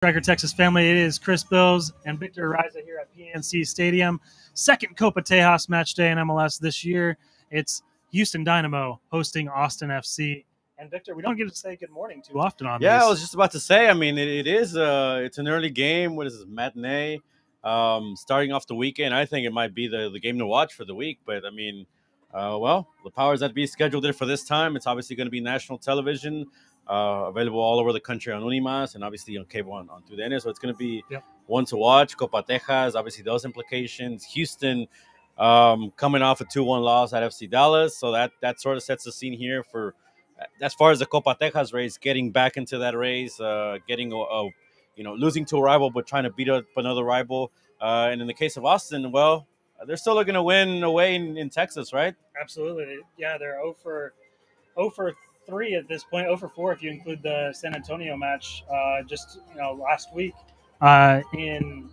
Striker Texas family. It is Chris Bils and Victor Araiza here at PNC Stadium. Second Copa Tejas match day in MLS this year. It's Houston Dynamo hosting Austin FC. And Victor, we don't get to say good morning too often on Yeah, these. I was just about to say. I mean, it is. It's an early game. What is this, matinee? Starting off the weekend, I think it might be the game to watch for the week. But I mean, well, the powers that be scheduled it for this time. It's obviously going to be national television, available all over the country on Unimas and obviously on cable on TUDN. So it's going to be one to watch. Copa Tejas, obviously those implications. Houston, coming off a 2-1 loss at FC Dallas, so that sort of sets the scene here for as far as the Copa Tejas race, getting back into that race, getting losing to a rival but trying to beat up another rival. And in the case of Austin, well, they're still looking to win away in Texas, right? Absolutely. Yeah, they're 0 for 3 at this point, 0 for 4 if you include the San Antonio match just last week in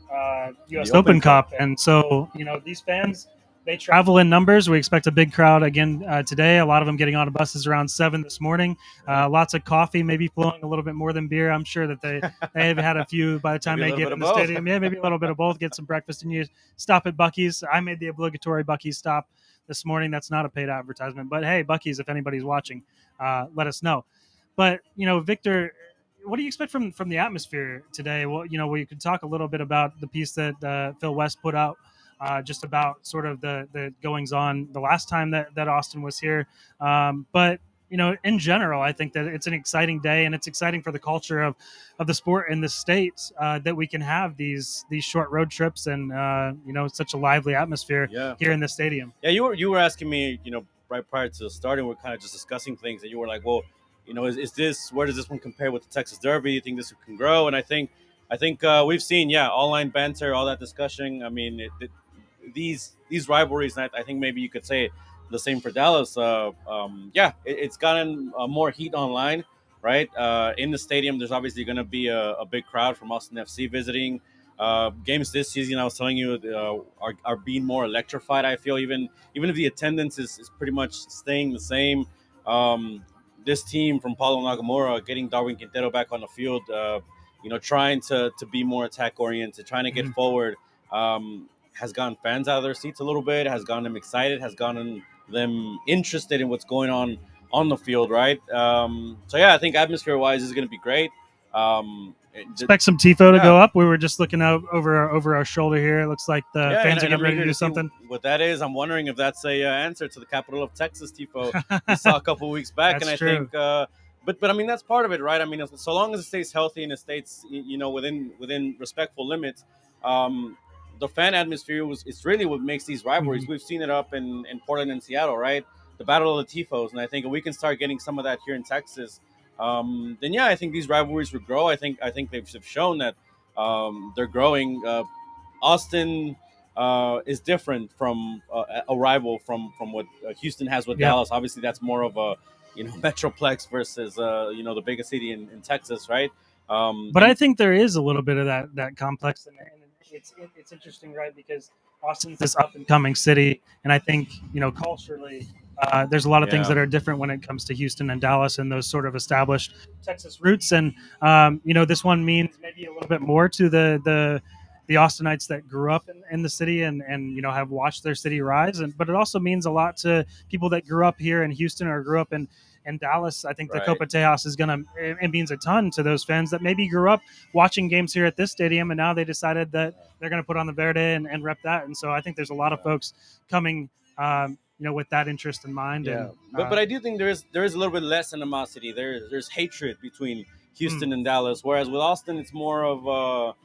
U.S. Open Cup. And so, these fans, they travel in numbers. We expect a big crowd again today. A lot of them getting on buses around 7 this morning. Lots of coffee, maybe flowing a little bit more than beer. I'm sure that they've had a few by the time they get in the stadium. Yeah, maybe a little bit of both. Get some breakfast and you stop at Buc-ee's. I made the obligatory Buc-ee's stop this morning. That's not a paid advertisement, but hey, Buc-ee's, if anybody's watching, let us know. But Victor, what do you expect from the atmosphere today? Well, we could talk a little bit about the piece that Phil West put out, just about sort of the goings on the last time that Austin was here. But in general, I think that it's an exciting day, and it's exciting for the culture of the sport in the States that we can have these short road trips and such a lively atmosphere here in the stadium. Yeah, you were asking me, right prior to starting, we're kind of just discussing things, and you were like, well, is this, where does this one compare with the Texas Derby? You think this can grow? And I think we've seen, online banter, all that discussion. I mean, these rivalries, and I think maybe you could say the same for Dallas. It's gotten more heat online, right? In the stadium, there's obviously going to be a big crowd from Austin FC visiting. Games this season, I was telling you, are being more electrified. I feel even if the attendance is pretty much staying the same. This team from Paulo Nagamura getting Darwin Quintero back on the field, trying to be more attack oriented, trying to get forward. Has gotten fans out of their seats a little bit, has gotten them excited, has gotten them interested in what's going on the field, right? I think atmosphere-wise is going to be great. Expect some tifo to go up. We were just looking out over our shoulder here. It looks like the fans are getting ready to do something. What that is, I'm wondering if that's a answer to the capital of Texas tifo we saw a couple of weeks back. That's and I true. think, but I mean, that's part of it, right? I mean, so long as it stays healthy and it stays, within respectful limits. The fan atmosphere it's really what makes these rivalries. We've seen it up in Portland and Seattle, right? The battle of the tifos, and I think if we can start getting some of that here in Texas, then I think these rivalries would grow. I think they've shown that they're growing. Austin is different from a rival from what Houston has with Dallas. Obviously, that's more of a metroplex versus the biggest city in Texas, right? But I think there is a little bit of that complex, and it's interesting, right? Because Austin's this up and coming city, and I think culturally, there's a lot of things that are different when it comes to Houston and Dallas and those sort of established Texas roots. And this one means maybe a little bit more to the Austinites that grew up in the city and have watched their city rise. But it also means a lot to people that grew up here in Houston or grew up in Dallas. I think the Copa Tejas it means a ton to those fans that maybe grew up watching games here at this stadium, and now they decided that they're going to put on the Verde and rep that. And so I think there's a lot of folks coming, with that interest in mind. Yeah, and, but I do think there is a little bit less animosity. There's hatred between Houston and Dallas, whereas with Austin, it's more of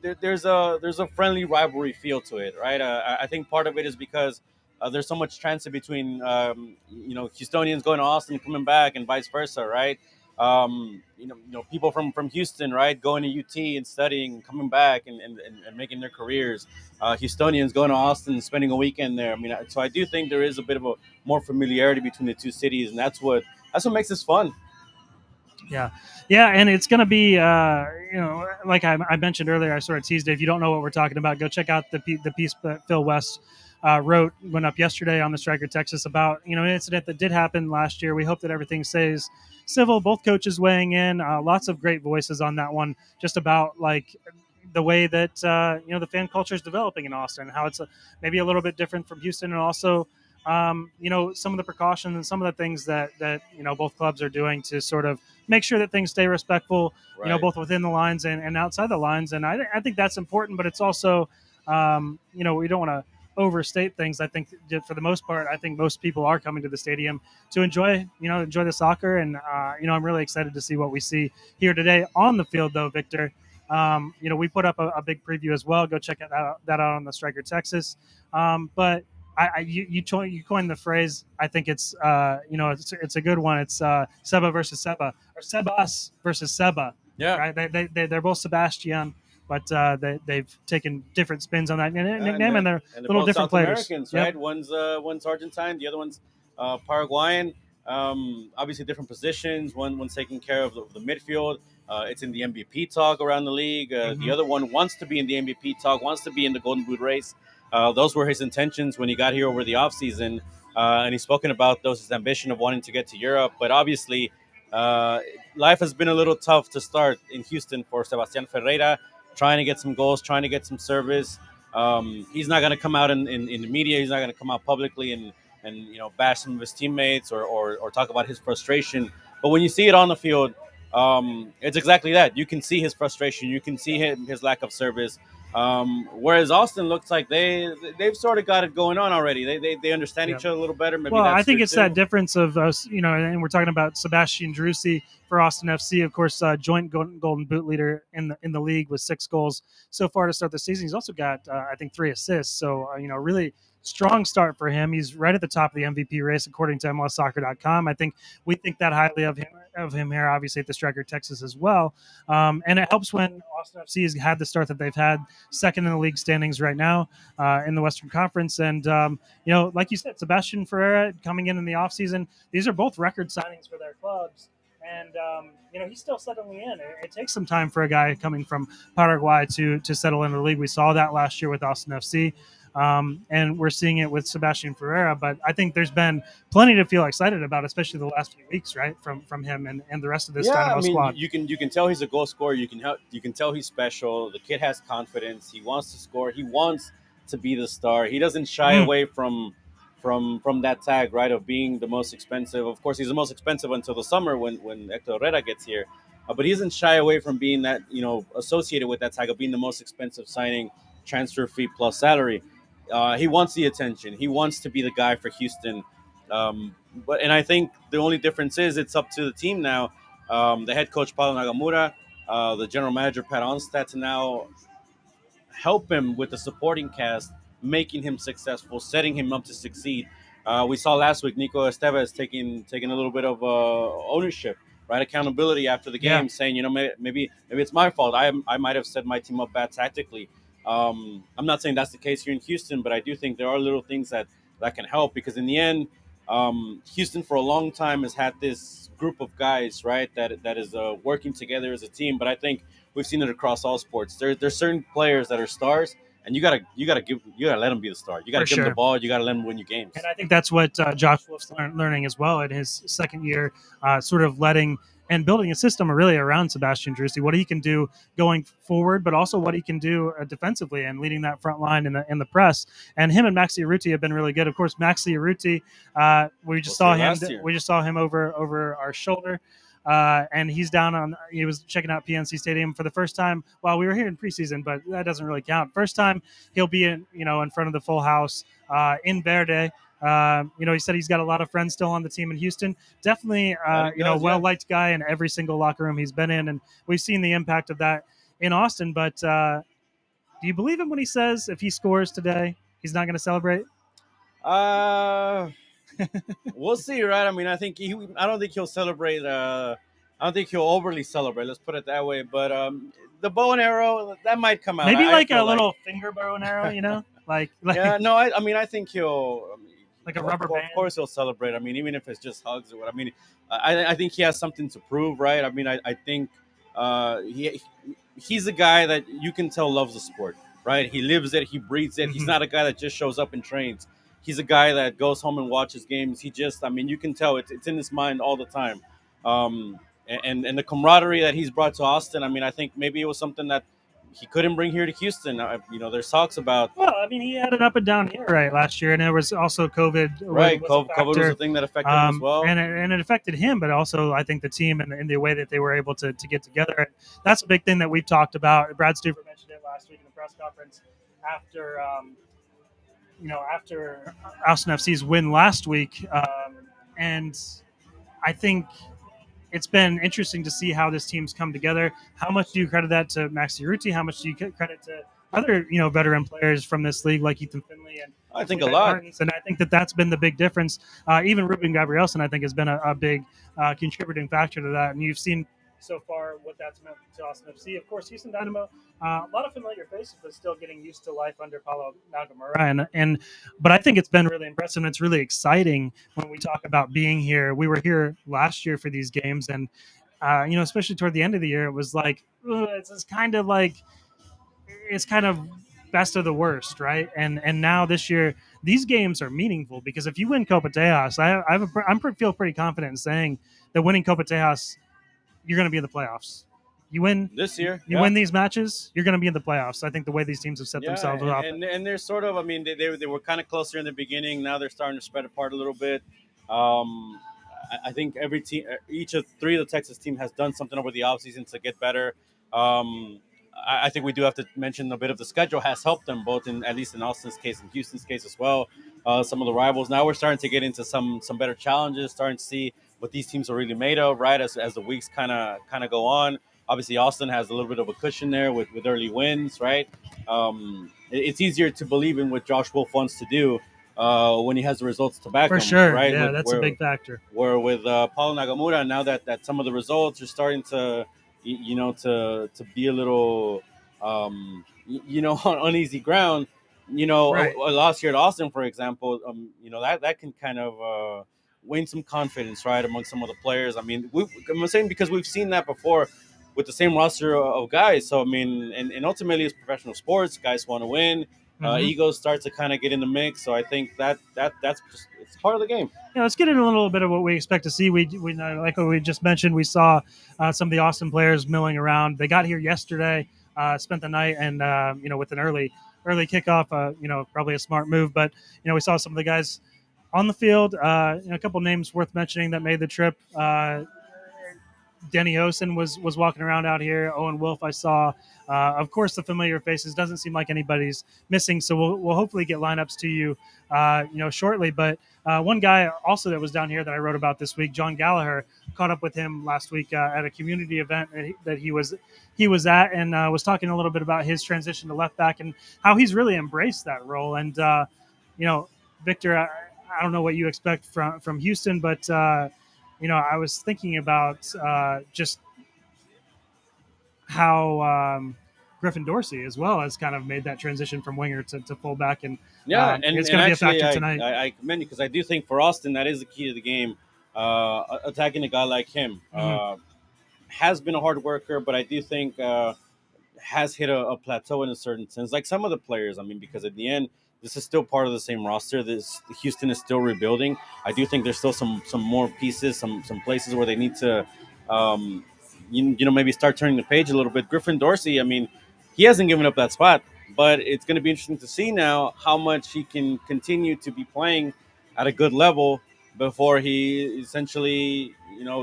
there's a friendly rivalry feel to it, right? I think part of it is because there's so much transit between Houstonians going to Austin and coming back, and vice versa, right? People from Houston, right, going to UT and studying, coming back and making their careers. Houstonians going to Austin and spending a weekend there. I mean, so I do think there is a bit of a more familiarity between the two cities, and that's what makes this fun. Yeah, and it's going to be, like I mentioned earlier, I sort of teased it. If you don't know what we're talking about, go check out the piece that Phil West went up yesterday on the Striker Texas about an incident that did happen last year. We hope that everything stays civil. Both coaches weighing in, lots of great voices on that one, just about like the way that the fan culture is developing in Austin, how it's maybe a little bit different from Houston, and also some of the precautions and some of the things that both clubs are doing to sort of make sure that things stay respectful, Right. both within the lines and outside the lines. And I think that's important, but it's also, we don't want to overstate things. I think that for the most part, I think most people are coming to the stadium to enjoy the soccer. And, I'm really excited to see what we see here today on the field, though, Victor. We put up a big preview as well. Go check that out on the Striker Texas. But you coined the phrase. I think it's a good one. It's Seba versus Seba, or Sebas versus Seba. Yeah. Right? They're both Sebastian, but they've taken different spins on that nickname, and they're little both different South players. Americans, Yep. right? One's Argentine, the other one's Paraguayan. Obviously, different positions. One's taking care of the midfield. It's in the MVP talk around the league. The other one wants to be in the MVP talk, wants to be in the Golden Boot race. Those were his intentions when he got here over the offseason. And he's spoken about his ambition of wanting to get to Europe. But obviously, uh, life has been a little tough to start in Houston for Sebastian Ferreira, trying to get some goals, trying to get some service. He's not going to come out in the media. He's not going to come out publicly and bash some of his teammates or talk about his frustration. But when you see it on the field, it's exactly that. You can see his frustration. You can see his lack of service. Whereas Austin looks like they've sort of got it going on already. They understand each other a little better. Maybe well, that's I think good it's too. that difference of us, and we're talking about Sebastian Drusi for Austin FC, of course, joint Golden Boot leader in the league with 6 goals so far to start the season. He's also got, I think, 3 assists. So, really strong start for him. He's right at the top of the MVP race according to MLSsoccer.com. I think we think that highly of him here, obviously at the Striker Texas as well. And it helps when Austin FC has had the start that they've had, second in the league standings right now in the Western Conference. And like you said, Sebastian Ferreira coming in the offseason, these are both record signings for their clubs. And, he's still settling in. It takes some time for a guy coming from Paraguay to settle into the league. We saw that last year with Austin FC. And we're seeing it with Sebastian Ferreira. But I think there's been plenty to feel excited about, especially the last few weeks, right, from him and the rest of this Dynamo squad. You can tell he's a goal scorer. You can tell he's special. The kid has confidence. He wants to score. He wants to be the star. He doesn't shy away from that tag, right, of being the most expensive. Of course, he's the most expensive until the summer when Hector Herrera gets here. But he doesn't shy away from being that, associated with that tag of being the most expensive signing, transfer fee plus salary. He wants the attention. He wants to be the guy for Houston. And I think the only difference is it's up to the team now. The head coach Paulo Nagamura, the general manager Pat Onstad, to now help him with the supporting cast, making him successful, setting him up to succeed. We saw last week Nico Estevez taking a little bit of ownership, right, accountability after the game, saying, maybe it's my fault. I might have set my team up bad tactically. I'm not saying that's the case here in Houston, but I do think there are little things that can help, because in the end, Houston for a long time has had this group of guys, right, that is working together as a team. But I think we've seen it across all sports. There's certain players that are stars, and you gotta let them be the star. You gotta give them the ball. You gotta let them win you games. And I think that's what Josh Wolf's learning as well in his second year, sort of letting and building a system really around Sebastian Drusi, what he can do going forward, but also what he can do defensively and leading that front line in the press. And him and Maxi Urruti have been really good. Of course, Maxi Urruti, we just saw him over our shoulder. And he's he was checking out PNC Stadium for the first time while we were here in preseason, but that doesn't really count. First time he'll be in front of the full house in Verde. He said he's got a lot of friends still on the team in Houston. Definitely, well-liked guy in every single locker room he's been in, and we've seen the impact of that in Austin. But do you believe him when he says if he scores today, he's not going to celebrate? We'll see, right? I mean, I don't think he'll celebrate. I don't think he'll overly celebrate. Let's put it that way. But the bow and arrow, that might come out. Maybe like a little finger bow and arrow, like yeah. No, I think he'll like a rubber band. Of course, he'll celebrate. I mean, even if it's just hugs or what. I mean, I think he has something to prove, right? I mean, I think he's a guy that you can tell loves the sport, right? He lives it, he breathes it. He's Mhm. not a guy that just shows up and trains. He's a guy that goes home and watches games. He just, I mean, you can tell it's in his mind all the time. Um, and the camaraderie that he's brought to Austin, I mean, I think maybe it was something that he couldn't bring here to Houston. There's talks about, Well, I mean, he had an up and down year right last year, and there was also COVID right, was a COVID was a factor, thing that affected him as well. and it affected him, but also I think the team and the way that they were able to get together. And that's a big thing that we've talked about. Brad Stuver mentioned it last week in the press conference after after Austin FC's win last week, and I think it's been interesting to see how this team's come together. How much do you credit that to Max Cerruti? How much do you credit to other veteran players from this league like Ethan Finley and I think a Matt lot. Martins? And I think that that's been the big difference. Even Ruben Gabrielson, I think, has been a big contributing factor to that. And you've seen so far what that's meant to Austin FC. Of course, Houston Dynamo, a lot of familiar faces, but still getting used to life under Paulo Nagamura. But I think it's been really impressive, and it's really exciting when we talk about being here. We were here last year for these games, and especially toward the end of the year, it was like it's kind of like it's kind of best of the worst, right? And now this year, these games are meaningful because if you win Copa Tejas, feel pretty confident in saying that winning Copa Tejas, you're going to be in the playoffs. You win This year, you yeah. win these matches, you're going to be in the playoffs. I think the way these teams have set Yeah, themselves up. and they're sort of. I mean, they were kind of closer in the beginning. Now they're starting to spread apart a little bit. Um, I think every team, each of three of the Texas team has done something over the offseason to get better. I think we do have to mention a bit of the schedule has helped them both in at least in Austin's case and Houston's case as well. Some of the rivals. Now we're starting to get into some better challenges. Starting to see what these teams are really made of. Right as the weeks kind of go on. Obviously, Austin has a little bit of a cushion there with early wins, right? It's easier to believe in what Josh Wolf wants to do when he has the results to back For him, sure. right? Yeah, that's a big factor. Where with Paulo Nagamura, now that some of the results are starting to, to be a little, on uneasy ground. Right. A loss here at Austin, for example, that can kind of wane some confidence, right, among some of the players. I mean, I'm saying because we've seen that before with the same roster of guys. So I mean, and ultimately, it's professional sports. Guys want to win. Egos start to kind of get in the mix. So I think that's just it's part of the game. Yeah, let's get into a little bit of what we expect to see. We like what we just mentioned. We saw some of the Austin players milling around. They got here yesterday, spent the night, and with an early kickoff. Probably a smart move. But we saw some of the guys on the field. A couple names worth mentioning that made the trip. Denny Osen was walking around out here. Owen Wolf, I saw. Of course, the familiar faces. Doesn't seem like anybody's missing. So we'll hopefully get lineups to you, shortly. But one guy also that was down here that I wrote about this week, John Gallagher, caught up with him last week at a community event that he was at, and was talking a little bit about his transition to left back and how he's really embraced that role. And Victor, I don't know what you expect from Houston, but I was thinking about just how Griffin Dorsey as well has kind of made that transition from winger to fullback, and it's going to be a factor tonight. I commend you because I do think for Austin that is the key to the game. Attacking a guy like him has been a hard worker, but I do think has hit a plateau in a certain sense. Like some of the players, I mean, because at the end, this is still part of the same roster. Houston is still rebuilding. I do think there's still some more pieces, some places where they need to, maybe start turning the page a little bit. Griffin Dorsey, I mean, he hasn't given up that spot, but it's going to be interesting to see now how much he can continue to be playing at a good level before he essentially,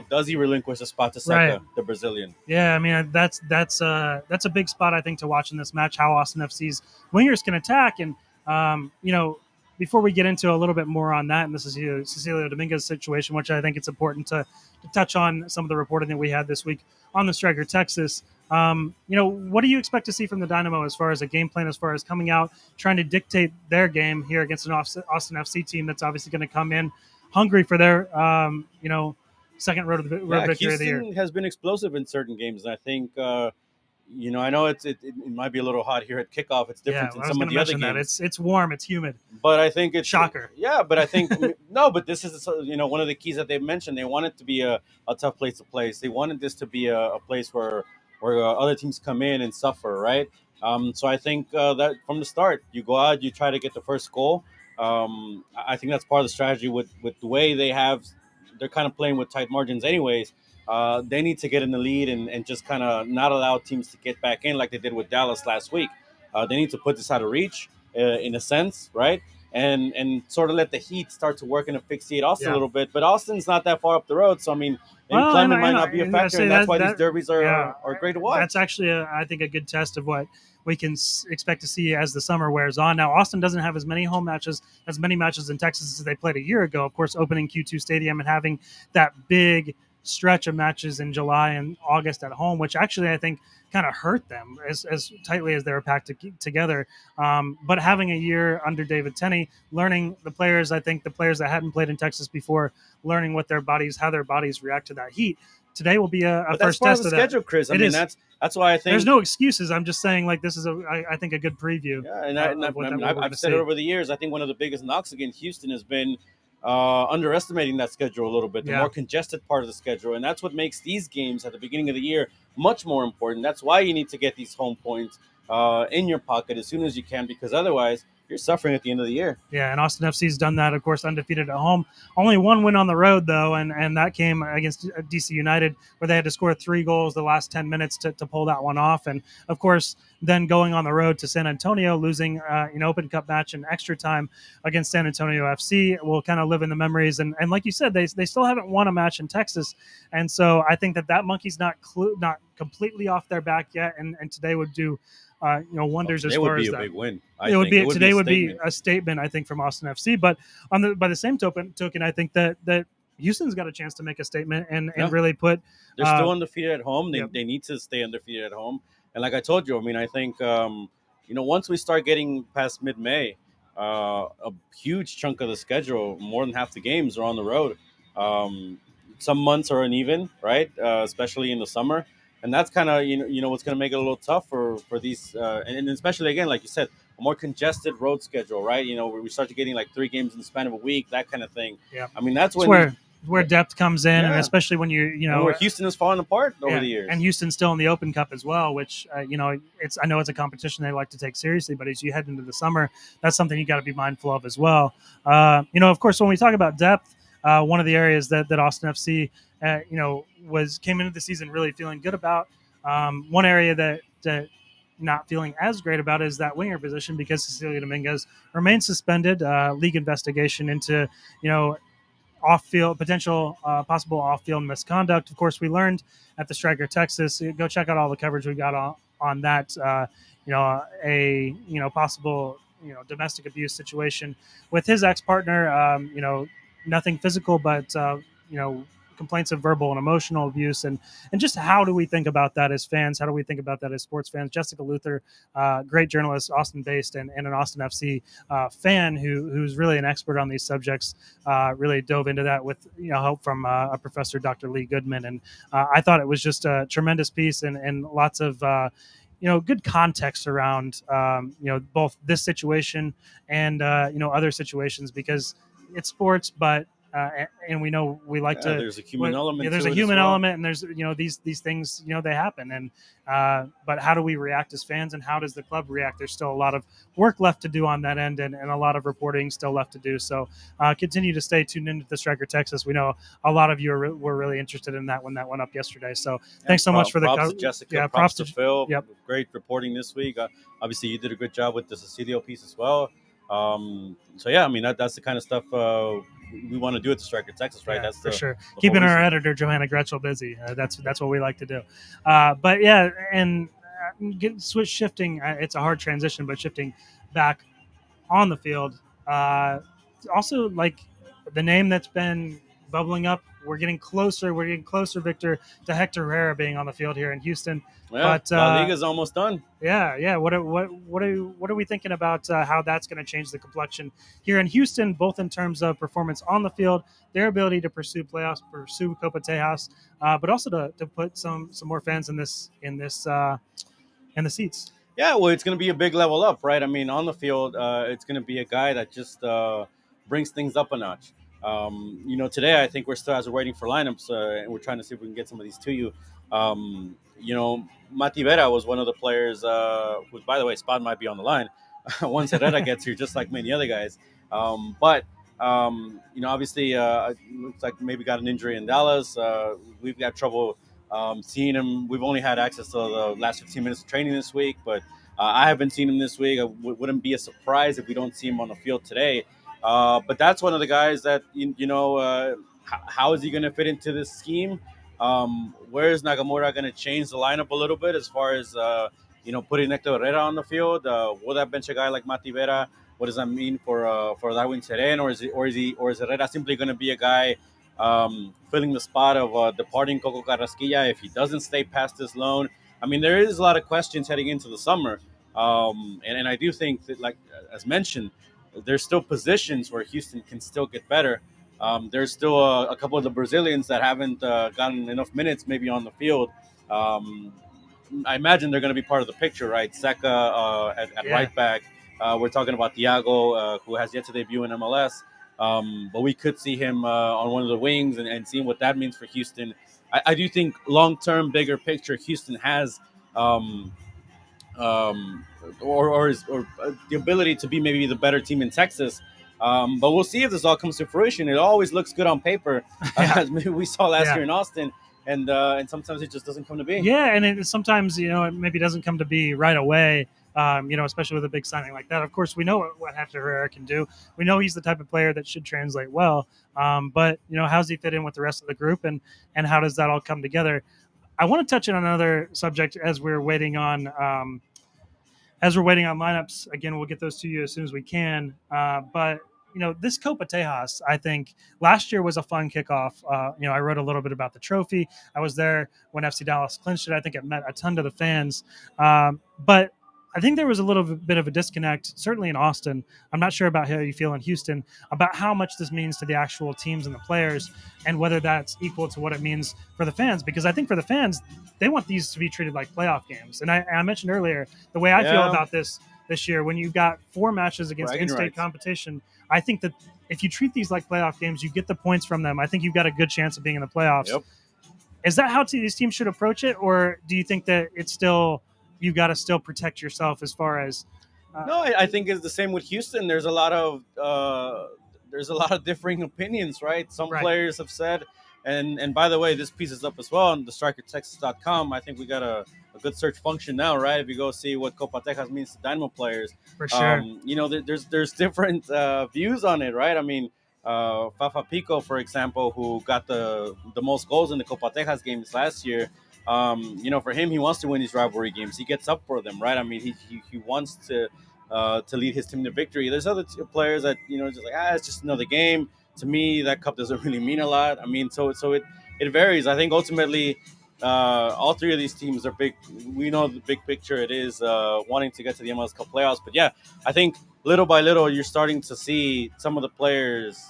does he relinquish the spot to Seca, the Brazilian? Yeah, I mean that's a big spot I think to watch in this match. How Austin FC's wingers can attack, and before we get into a little bit more on that, and this is Cecilio Dominguez's situation, which I think it's important to touch on some of the reporting that we had this week on the Striker Texas. What do you expect to see from the Dynamo as far as a game plan, as far as coming out, trying to dictate their game here against an Austin FC team that's obviously going to come in hungry for their, second road victory of the year? Houston has been explosive in certain games. And I think, I know it might be a little hot here at kickoff. It's different than some of the other games. It's warm, it's humid. But I think it's shocker. Yeah, but I think no. But this is one of the keys that they mentioned. They want it to be a tough place to play. They wanted this to be a place where other teams come in and suffer, right? So I think that from the start, you go out, you try to get the first goal. I think that's part of the strategy with the way they have. They're kind of playing with tight margins, anyways. They need to get in the lead and just kind of not allow teams to get back in like they did with Dallas last week. They need to put this out of reach, in a sense, right? And sort of let the Heat start to work and asphyxiate Austin a Yeah. little bit. But Austin's not that far up the road, so I mean, maybe Well, and Clement might not be a and I factor, say and that's why these that derbies yeah, are great to that's watch. actually I think a good test of what we can expect to see as the summer wears on. Now, Austin doesn't have as many matches in Texas as they played a year ago. Of course, opening Q2 Stadium and having that big stretch of matches in July and August at home, which actually I think kind of hurt them as tightly as they were packed together. But having a year under David Tenney, learning the players, I think the players that hadn't played in Texas before, learning how their bodies react to that heat. Today will be a But that's first part of test the of that. schedule, Chris. I It mean, is. that's why I There's think. no excuses. I'm just saying, like this is I think a good preview Yeah, and of I mean, what we're going I've to said it see. over the years. I think one of the biggest knocks against Houston has been underestimating that schedule a little bit, the Yeah, more congested part of the schedule, and that's what makes these games at the beginning of the year much more important. That's why you need to get these home points in your pocket as soon as you can, because otherwise you're suffering at the end of the year. yeah, and Austin FC's done that, of course, undefeated at home. Only one win on the road, though, and that came against DC United, where they had to score 3 goals the last 10 minutes to pull that one off. And, of course, then going on the road to San Antonio, losing an Open Cup match in extra time against San Antonio FC will kind of live in the memories. And like you said, they still haven't won a match in Texas. And so I think that monkey's not completely off their back yet. And today would do Oh, wonders as today would far be as a that. big win. I It would think it be would be a today would be statement. a statement, I think, from Austin FC. But by the same token, I think that Houston's got a chance to make a statement Yeah, and really put. they're still undefeated at home. Yep. They need to stay undefeated at home. And like I told you, I mean, I think once we start getting past mid-May, a huge chunk of the schedule, more than half the games, are on the road. Um, some months are uneven, right? Especially in the summer, and that's kind of what's going to make it a little tough for these, and especially again, like you said, a more congested road schedule, right? Where we start to getting like 3 games in the span of a week, that kind of thing. Yeah, I mean, that's it's when these, where depth comes in, and yeah, especially when and where Houston has fallen apart over yeah, the years. and Houston's still in the Open Cup as well, which it's I know it's a competition they like to take seriously, but as you head into the summer, that's something you got to be mindful of as well. Of course, when we talk about depth, one of the areas that Austin FC, was came into the season really feeling good about. One area that not feeling as great about is that winger position because Cecilia Dominguez remains suspended. League investigation into off-field potential possible off-field misconduct. Of course, we learned at the Striker Texas. Go check out all the coverage we got on that. A possible domestic abuse situation with his ex-partner. Nothing physical, but you know complaints of verbal and emotional abuse, and just how do we think about that as fans? How do we think about that as sports fans? Jessica Luther, great journalist, Austin based, and an Austin FC fan who's really an expert on these subjects, really dove into that with help from a professor, Dr. Lee Goodman, and I thought it was just a tremendous piece and lots of good context around both this situation and other situations because it's sports, but and we know we like Yeah, to. there's a human element There's to a it as human well. element, and there's these things they happen, and but how do we react as fans, and how does the club react? There's still a lot of work left to do on that end, and a lot of reporting still left to do. So continue to stay tuned into the Striker Texas. We know a lot of you were really interested in that when that went up yesterday. So Yeah, thanks so much for the props to Jessica, yeah props props to to Phil. yep. Great reporting this week. Obviously, you did a good job with the Cecilio piece as well. So yeah, I mean that's the kind of stuff we want to do at the Striker Texas, right? Yeah, That's for sure. the whole Keeping our reason. editor Johanna Gretschel busy. That's what we like to do. But yeah, and switch shifting. It's a hard transition, but shifting back on the field. Also, like the name that's been bubbling up. We're getting closer. We're getting closer, Victor, to Hector Herrera being on the field here in Houston. Yeah, But La Liga's almost done. yeah. What are we thinking about how that's going to change the complexion here in Houston, both in terms of performance on the field, their ability to pursue playoffs, pursue Copa Tejas, but also to put some more fans in the seats. Yeah, well, it's going to be a big level up, right? I mean, on the field, it's going to be a guy that just brings things up a notch. Today I think we're still as we're waiting for lineups, and we're trying to see if we can get some of these to you. Mati Vera was one of the players who, by the way, spot might be on the line once Herrera gets here, just like many other guys. But obviously, looks like maybe got an injury in Dallas. We've got trouble seeing him. We've only had access to the last 15 minutes of training this week, but I haven't seen him this week. Wouldn't be a surprise if we don't see him on the field today. But that's one of the guys that, how is he going to fit into this scheme? Where is Nagamura going to change the lineup a little bit as far as putting Nectar Herrera on the field? Will that bench a guy like Mati Vera? What does that mean for Darwin Seren, or is Herrera simply going to be a guy filling the spot of departing Coco Carrasquilla if he doesn't stay past this loan? I mean, there is a lot of questions heading into the summer, and I do think that, like as mentioned, there's still positions where Houston can still get better. There's still a couple of the Brazilians that haven't gotten enough minutes maybe on the field. Um, I imagine they're going to be part of the picture, right? Seca at right back. We're talking about Thiago, who has yet to debut in MLS. But we could see him on one of the wings and seeing what that means for Houston. I do think long-term, bigger picture, Houston has um, um, or the ability to be maybe the better team in Texas. But we'll see if this all comes to fruition. It always looks good on paper, as maybe we saw last year in Austin, and sometimes it just doesn't come to be. Yeah, and sometimes it maybe doesn't come to be right away. Especially with a big signing like that. Of course, we know what Hector Herrera can do. We know he's the type of player that should translate well. But how does he fit in with the rest of the group, and how does that all come together? I want to touch on another subject as we're waiting on lineups. Again, we'll get those to you as soon as we can. But this Copa Tejas, I think last year was a fun kickoff. I wrote a little bit about the trophy. I was there when FC Dallas clinched it. I think it met a ton of the fans. But I think there was a little bit of a disconnect, certainly in Austin. I'm not sure about how you feel in Houston, about how much this means to the actual teams and the players, and whether that's equal to what it means for the fans. Because I think for the fans, they want these to be treated like playoff games. And I mentioned earlier, the way I feel about this year, when you've got 4 matches against in-state competition, I think that if you treat these like playoff games, you get the points from them. I think you've got a good chance of being in the playoffs. Yep. Is that how these teams should approach it, or do you think that it's still you've got to still protect yourself as far as? No, I think it's the same with Houston. There's a lot of differing opinions, right? Some players have said, and by the way, this piece is up as well on the StrikerTexas.com. I think we got a good search function now, right? If you go see what Copa Tejas means to Dynamo players, for sure. There's different views on it, right? I mean, Fafa Pico, for example, who got the most goals in the Copa Tejas games last year. For him, he wants to win these rivalry games. He gets up for them, right? I mean, he wants to lead his team to victory. There's other players that just like it's just another game. To me, that cup doesn't really mean a lot. I mean, so it varies. I think ultimately, all 3 of these teams are big. We know the big picture. It is wanting to get to the MLS Cup playoffs. But yeah, I think little by little, you're starting to see some of the players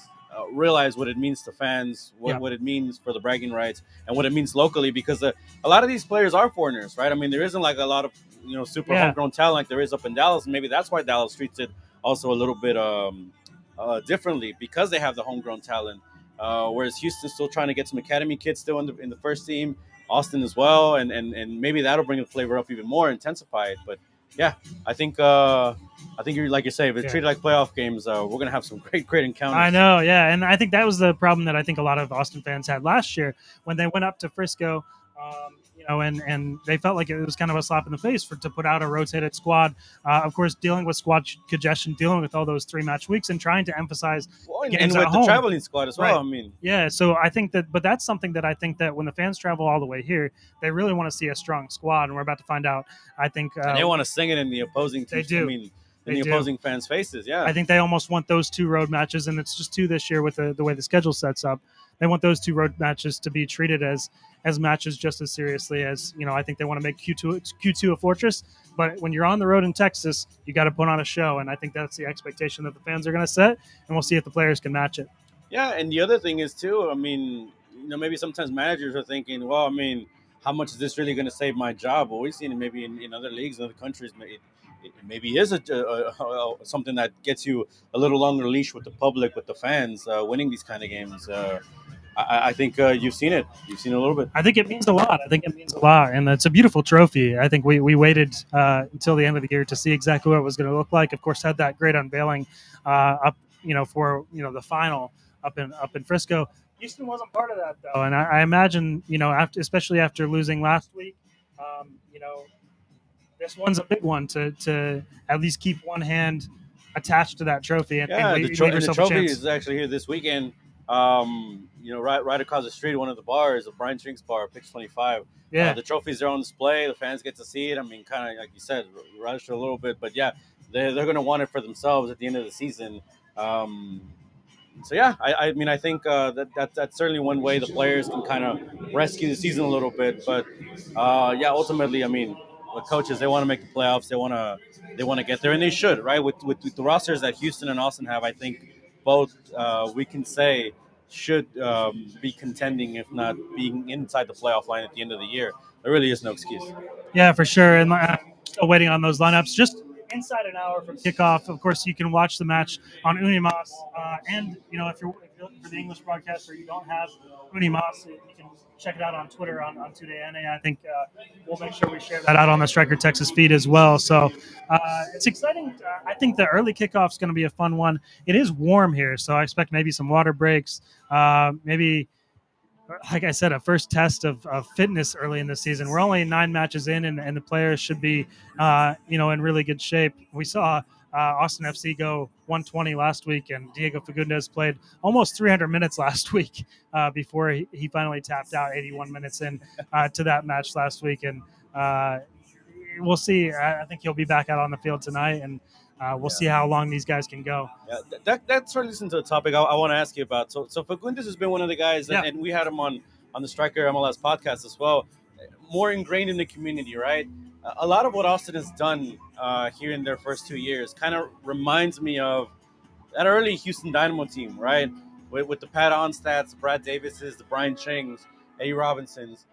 realize what it means to fans, what it means for the bragging rights, and what it means locally. Because a lot of these players are foreigners, right? I mean, there isn't like a lot of super homegrown talent like there is up in Dallas, and maybe that's why Dallas treats it also a little bit differently, because they have the homegrown talent. Whereas Houston's still trying to get some academy kids still in the first team, Austin as well, and maybe that'll bring the flavor up even more, intensify it. But yeah, I think you're like you say, if it's treated like playoff games, we're gonna have some great encounters. I know, yeah, and I think that was the problem that I think a lot of Austin fans had last year when they went up to Frisco. And they felt like it was kind of a slap in the face to put out a rotated squad. Of course, dealing with squad congestion, dealing with all those 3-match weeks, and trying to emphasize games and with at home. The traveling squad as well. Right. I mean, yeah. So I think but that's something that I think that when the fans travel all the way here, they really want to see a strong squad, and we're about to find out. I think and they want to sing it in the opposing teams. They do. I mean, in the opposing fans' faces. Yeah, I think they almost want those 2 road matches, and it's just 2 this year with the way the schedule sets up. They want those 2 road matches to be treated as matches just as seriously as I think they want to make Q2 a fortress. But when you're on the road in Texas, you got to put on a show, and I think that's the expectation that the fans are going to set, and we'll see if the players can match it. Yeah, and the other thing is too. I mean, maybe sometimes managers are thinking, well, I mean, how much is this really going to save my job? Well, we've seen it maybe in other leagues, in other countries. It maybe is something that gets you a little longer leash with the public, with the fans, winning these kind of games. I think you've seen it. You've seen it a little bit. I think it means a lot. I think it means a lot, and it's a beautiful trophy. I think we waited until the end of the year to see exactly what it was going to look like. Of course, had that great unveiling up, for the final up in Frisco. Houston wasn't part of that though, and I imagine after, especially after losing last week, um, you know, this one's a big one to at least keep one hand attached to that trophy and Yeah, leave and the yourself a trophy chance. is actually here this weekend. Right across the street, one of the bars, a Brian Drinks bar, Pitch 25. Yeah, The trophies are on display. The fans get to see it. I mean, kind of like you said, rush a little bit, but yeah, they're going to want it for themselves at the end of the season. Um, so yeah, I mean, I think that's certainly one way the players can kind of rescue the season a little bit. But yeah, ultimately, I mean, the coaches, they want to make the playoffs. They want to get there, and they should, right? With the rosters that Houston and Austin have, I think both we can say should be contending, if not being inside the playoff line at the end of the year. There really is no excuse. yeah, for sure. And still waiting on those lineups. Just inside an hour from kickoff. Of course, you can watch the match on Unimas. And if you're looking for the English broadcast or you don't have Unimas, you can check it out on Twitter on Today NA. I think we'll make sure we share that out on the Striker Texas feed as well. So it's exciting. I think the early kickoff is going to be a fun one. It is warm here, so I expect maybe some water breaks. Maybe, like I said, a first test of fitness early in the season. We're only 9 matches in, and the players should be, in really good shape. We saw Austin FC go 120 last week, and Diego Fagundes played almost 300 minutes last week before he finally tapped out 81 minutes in to that match last week. And we'll see. I think he'll be back out on the field tonight, and we'll see how long these guys can go. Yeah, that sort of leads into a topic I want to ask you about. So Fagundes has been one of the guys, Yeah. and we had him on the Striker MLS podcast as well. More ingrained in the community, right? A lot of what Austin has done here in their first 2 years kind of reminds me of that early Houston Dynamo team, right? With the Pat Onstadts, the Brad Davises, the Brian Chings, Eddie Robinsons,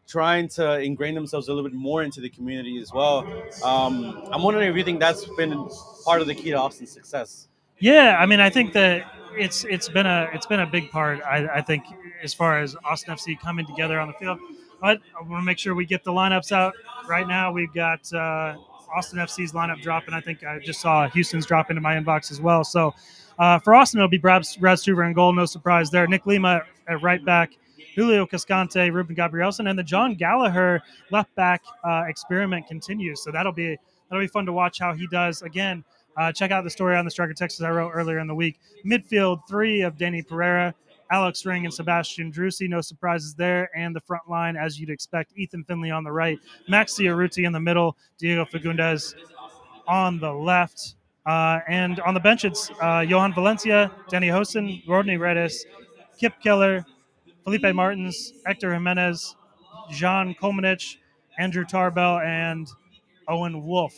trying to ingrain themselves a little bit more into the community as well. I'm wondering if you think that's been part of the key to Austin's success. Yeah, I mean, I think that it's been a big part. I think as far as Austin FC coming together on the field, but I want to make sure we get the lineups out right now. We've got Austin FC's lineup dropping. I think I just saw Houston's drop into my inbox as well. So for Austin, it'll be Brad Stuver in goal. No surprise there. Nick Lima at right back. Julio Cascante, Ruben Gabrielson, and the John Gallagher left back experiment continues. So that'll be fun to watch how he does. Again, check out the story on the Striker Texas I wrote earlier in the week. Midfield, 3 of Danny Pereira, Alex Ring, and Sebastian Drusi. No surprises there. And the front line, as you'd expect, Ethan Finley on the right, Max Ciaruti in the middle, Diego Fagundes on the left. And on the bench, it's Johan Valencia, Danny Hosen, Rodney Redis, Kip Keller, Felipe Martins, Hector Jimenez, Jean Kolmanich, Andrew Tarbell, and Owen Wolf.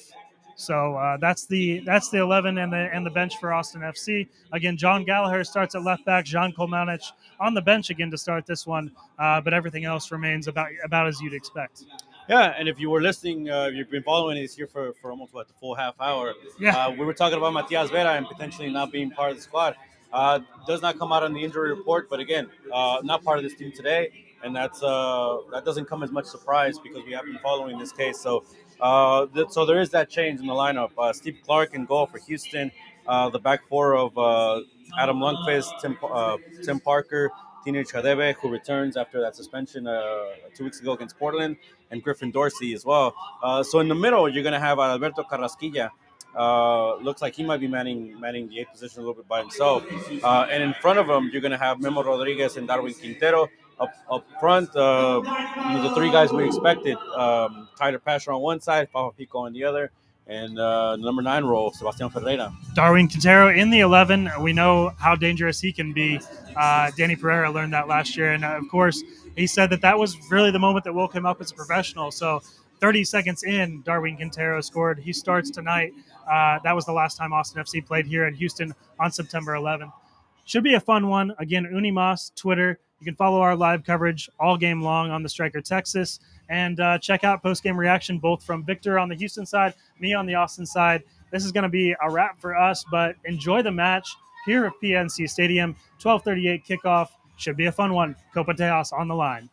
So that's the 11 and the bench for Austin FC. Again, John Gallagher starts at left back. Jean Kolmanich on the bench again to start this one, but everything else remains about as you'd expect. Yeah, and if you were listening, you've been following us here for almost the full half hour. Yeah. We were talking about Matias Vera and potentially not being part of the squad. Does not come out on the injury report, but again, not part of this team today, and that doesn't come as much surprise because we have been following this case. So so there is that change in the lineup. Steve Clark in goal for Houston. The back four of Adam Lundqvist, Tim Parker, Tino Chadebe, who returns after that suspension 2 weeks ago against Portland, and Griffin Dorsey as well. So in the middle, you're going to have Alberto Carrasquilla. Looks like he might be manning the 8th position a little bit by himself. And in front of him, you're going to have Memo Rodriguez and Darwin Quintero. Up front, the 3 guys we expected. Tyler Pasher on one side, Papa Pico on the other, and the number 9 role, Sebastian Ferreira. Darwin Quintero in the 11. We know how dangerous he can be. Danny Pereira learned that last year. And, of course, he said that was really the moment that woke him up as a professional. So 30 seconds in, Darwin Quintero scored. He starts tonight. That was the last time Austin FC played here in Houston on September 11th. Should be a fun one. Again, Unimas, Twitter. You can follow our live coverage all game long on the Striker Texas. And check out post-game reaction, both from Victor on the Houston side, me on the Austin side. This is going to be a wrap for us, but enjoy the match here at PNC Stadium. 12:38 kickoff. Should be a fun one. Copa Tejas on the line.